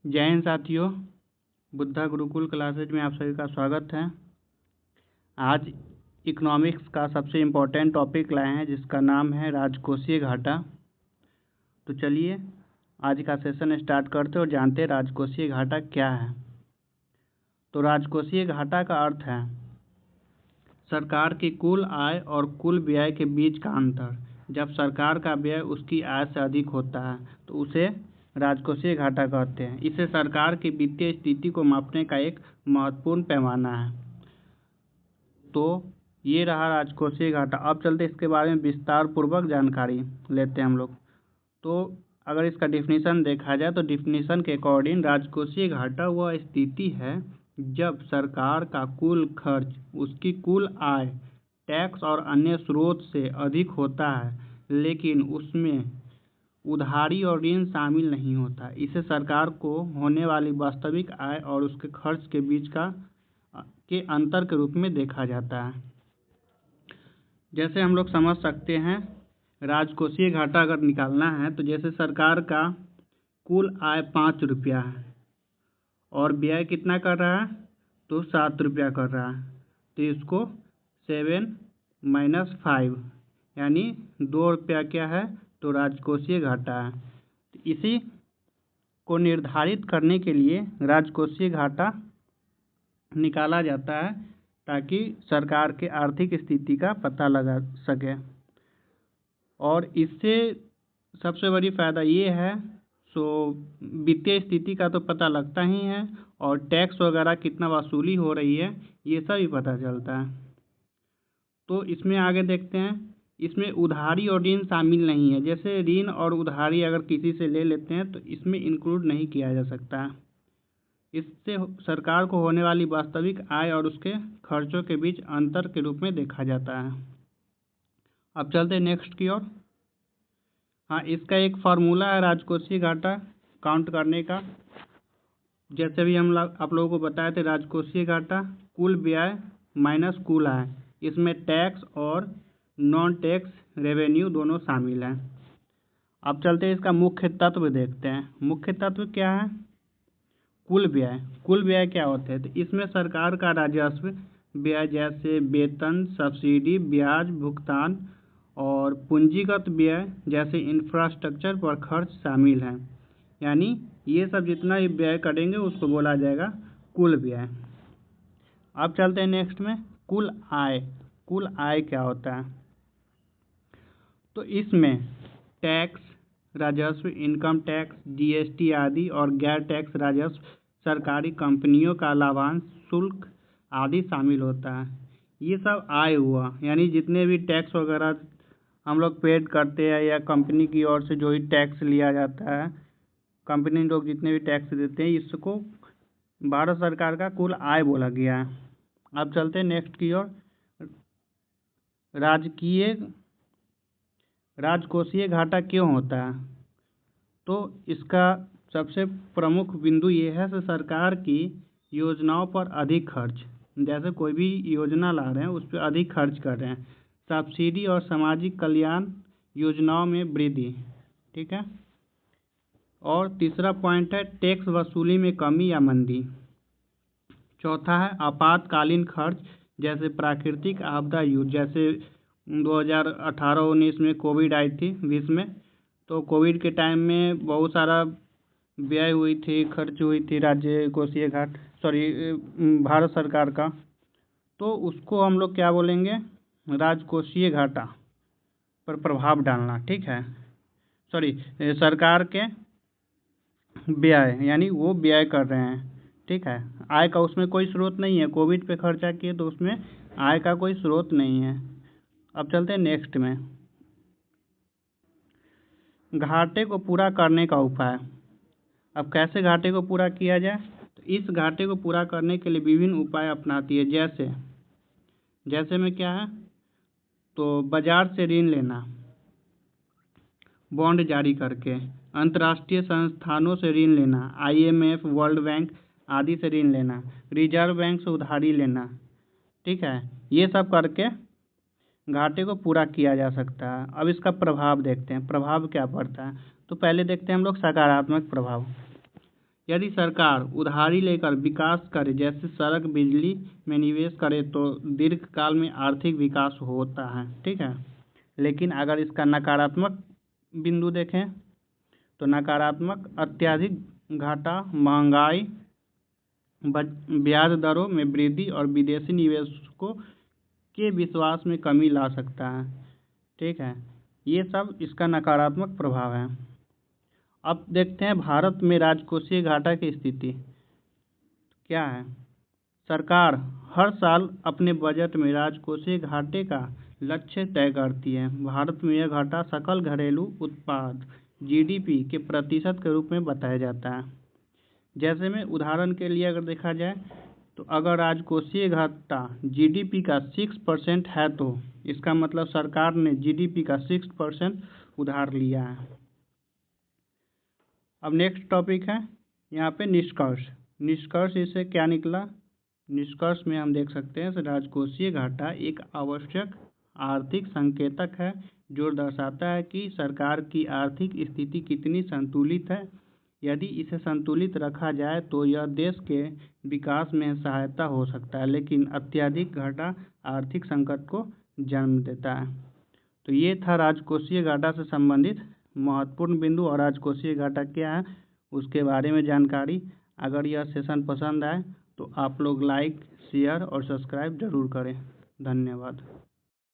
जय हिंद साथियों, बुद्धा गुरुकुल क्लासेज में आप सभी का स्वागत है। आज इकोनॉमिक्स का सबसे इम्पोर्टेंट टॉपिक लाए हैं जिसका नाम है राजकोषीय घाटा। तो चलिए आज का सेशन स्टार्ट करते और जानते हैं राजकोषीय घाटा क्या है। तो राजकोषीय घाटा का अर्थ है सरकार की कुल आय और कुल व्यय के बीच का अंतर। जब सरकार का व्यय उसकी आय से अधिक होता है तो उसे राजकोषीय घाटा कहते हैं। इसे सरकार की वित्तीय स्थिति को मापने का एक महत्वपूर्ण पैमाना है। तो ये रहा राजकोषीय घाटा। अब चलते इसके बारे में विस्तार पूर्वक जानकारी लेते हैं हम लोग। तो अगर इसका डिफिनीशन देखा जाए तो डिफिनीशन के अकॉर्डिंग राजकोषीय घाटा वह स्थिति है जब सरकार का कुल खर्च उसकी कुल आय, टैक्स और अन्य स्रोत से अधिक होता है लेकिन उसमें उधारी और ऋण शामिल नहीं होता। इसे सरकार को होने वाली वास्तविक आय और उसके खर्च के बीच के अंतर के रूप में देखा जाता है। जैसे हम लोग समझ सकते हैं राजकोषीय घाटा अगर निकालना है तो जैसे सरकार का कुल आय 5 रुपया है और व्यय कितना कर रहा है तो 7 रुपया कर रहा है, तो इसको 7 - 5 यानी 2 रुपया क्या है तो राजकोषीय घाटा है। तो इसी को निर्धारित करने के लिए राजकोषीय घाटा निकाला जाता है ताकि सरकार के आर्थिक स्थिति का पता लगा सके। और इससे सबसे बड़ी फ़ायदा ये है वित्तीय स्थिति का तो पता लगता ही है और टैक्स वगैरह कितना वसूली हो रही है ये सब भी पता चलता है। तो इसमें आगे देखते हैं, इसमें उधारी और ऋण शामिल नहीं है। जैसे ऋण और उधारी अगर किसी से ले लेते हैं तो इसमें इंक्लूड नहीं किया जा सकता है। इससे सरकार को होने वाली वास्तविक आय और उसके खर्चों के बीच अंतर के रूप में देखा जाता है। अब चलते हैं नेक्स्ट की ओर। हाँ, इसका एक फार्मूला है राजकोषीय घाटा काउंट करने का। जैसे भी आप लोगों को बताए थे राजकोषीय घाटा कुल व्यय माइनस कुल आय, इसमें टैक्स और नॉन टैक्स रेवेन्यू दोनों शामिल हैं। अब चलते हैं इसका मुख्य तत्व देखते हैं। मुख्य तत्व क्या है? कुल व्यय। कुल व्यय क्या होते हैं? तो इसमें सरकार का राजस्व व्यय जैसे वेतन, सब्सिडी, ब्याज भुगतान और पूंजीगत व्यय जैसे इंफ्रास्ट्रक्चर पर खर्च शामिल हैं। यानी ये सब जितना भी व्यय करेंगे उसको बोला जाएगा कुल व्यय। अब चलते हैं नेक्स्ट में कुल आय। कुल आय क्या होता है? तो इसमें टैक्स राजस्व, इनकम टैक्स, जीएसटी आदि और गैर टैक्स राजस्व, सरकारी कंपनियों का लाभांश, शुल्क आदि शामिल होता है। ये सब आय हुआ, यानी जितने भी टैक्स वगैरह हम लोग पेड करते हैं या कंपनी की ओर से जो भी टैक्स लिया जाता है, कंपनी लोग जितने भी टैक्स देते हैं इसको भारत सरकार का कुल आय बोला गया है। अब चलते हैं नेक्स्ट की ओर। राजकोषीय घाटा क्यों होता है? तो इसका सबसे प्रमुख बिंदु ये है कि सरकार की योजनाओं पर अधिक खर्च, जैसे कोई भी योजना ला रहे हैं उस पर अधिक खर्च कर रहे हैं। सब्सिडी और सामाजिक कल्याण योजनाओं में वृद्धि, ठीक है। और तीसरा पॉइंट है टैक्स वसूली में कमी या मंदी। चौथा है आपातकालीन खर्च जैसे प्राकृतिक आपदा युद्ध, जैसे 2018-19 में कोविड आई थी विश्व में, तो कोविड के टाइम में बहुत सारा व्यय हुई थी, खर्च हुई थी राजकोषीय भारत सरकार का, तो उसको हम लोग क्या बोलेंगे? राजकोषीय घाटा पर प्रभाव डालना, ठीक है। सरकार के व्यय यानी वो व्यय कर रहे हैं, ठीक है। आय का उसमें कोई स्रोत नहीं है, कोविड पे खर्चा किए तो उसमें आय का कोई स्रोत नहीं है। अब चलते हैं नेक्स्ट में, घाटे को पूरा करने का उपाय। अब कैसे घाटे को पूरा किया जाए? तो इस घाटे को पूरा करने के लिए विभिन्न उपाय अपनाती है। जैसे में क्या है? तो बाजार से ऋण लेना, बॉन्ड जारी करके, अंतर्राष्ट्रीय संस्थानों से ऋण लेना, IMF, वर्ल्ड बैंक आदि से ऋण लेना, रिजर्व बैंक से उधारी लेना, ठीक है। ये सब करके घाटे को पूरा किया जा सकता है। अब इसका प्रभाव देखते हैं, प्रभाव क्या पड़ता है। तो पहले देखते हैं हम लोग सकारात्मक प्रभाव। यदि सरकार उधारी लेकर विकास करे, जैसे सड़क, बिजली में निवेश करे, तो दीर्घकाल में आर्थिक विकास होता है, ठीक है। लेकिन अगर इसका नकारात्मक बिंदु देखें तो नकारात्मक अत्यधिक घाटा, महंगाई, ब्याज दरों में वृद्धि और विदेशी निवेशकों के विश्वास में कमी ला सकता है, ठीक है। ये सब इसका नकारात्मक प्रभाव है। अब देखते हैं भारत में राजकोषीय घाटा की स्थिति क्या है। सरकार हर साल अपने बजट में राजकोषीय घाटे का लक्ष्य तय करती है। भारत में यह घाटा सकल घरेलू उत्पाद (जीडीपी) के प्रतिशत के रूप में बताया जाता है। जैसे में उदाहरण के लिए अगर देखा जाए तो अगर राजकोषीय घाटा जीडीपी का 6% है तो इसका मतलब सरकार ने जीडीपी का 6% उधार लिया है। अब नेक्स्ट टॉपिक है यहाँ पे निष्कर्ष इससे क्या निकला। निष्कर्ष में हम देख सकते हैं राजकोषीय घाटा एक आवश्यक आर्थिक संकेतक है जो दर्शाता है कि सरकार की आर्थिक स्थिति कितनी संतुलित है। यदि इसे संतुलित रखा जाए तो यह देश के विकास में सहायता हो सकता है, लेकिन अत्यधिक घाटा आर्थिक संकट को जन्म देता है। तो ये था राजकोषीय घाटा से संबंधित महत्वपूर्ण बिंदु और राजकोषीय घाटा क्या है उसके बारे में जानकारी। अगर यह सेशन पसंद आए तो आप लोग लाइक, शेयर और सब्सक्राइब जरूर करें। धन्यवाद।